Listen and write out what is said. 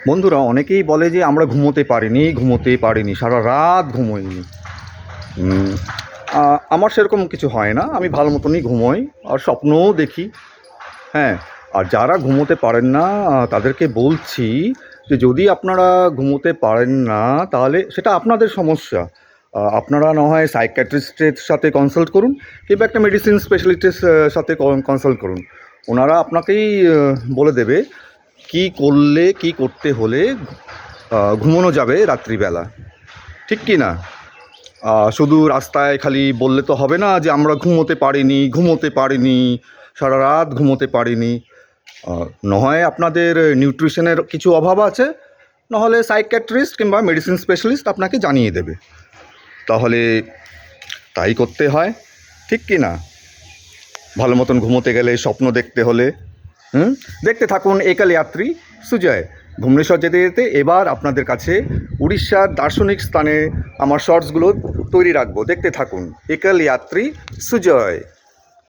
বন্ধুরা অনেকেই বলে যে আমরা ঘুমোতে পারিনি, সারা রাত ঘুমোইনি। উম, আমার সেরকম কিছু হয় না, আমি ভালো মতনই ঘুমোই আর স্বপ্নও দেখি। হ্যাঁ, আর যারা ঘুমোতে পারেন না তাদেরকে বলছি যে যদি আপনারা ঘুমোতে পারেন না তাহলে সেটা আপনাদের সমস্যা। আপনারা না হয় সাইকিয়াট্রিস্টের সাথে কনসাল্ট করুন কিংবা একটা মেডিসিন স্পেশালিস্টের সাথে কনসাল্ট করুন। ওনারা আপনাকেই বলে দেবে কি করলে কি করতে হলে ঘুমোনো যাবে রাত্রিবেলা, ঠিক কি না? শুধু রাস্তায় খালি বললে তো হবে না যে আমরা ঘুমোতে পারিনি, সারা রাত ঘুমোতে পারিনি। না হয় আপনাদের নিউট্রিশনের কিছু অভাব আছে, নাহলে সাইকিয়াট্রিস্ট কিংবা মেডিসিন স্পেশালিস্ট আপনাকে জানিয়ে দেবে। তাহলে তাই করতে হয়, ঠিক কি না? ভালো মতন ঘুমোতে গেলে, স্বপ্ন দেখতে হলে দেখতে থাকুন একাল যাত্রী সুজয়। ভুবনেশ্বর যেতে যেতে এবার আপনাদের কাছে উড়িষ্যার দার্শনিক স্থানে আমার শর্টসগুলো তৈরি রাখবো, দেখতে থাকুন একাল যাত্রী সুজয়।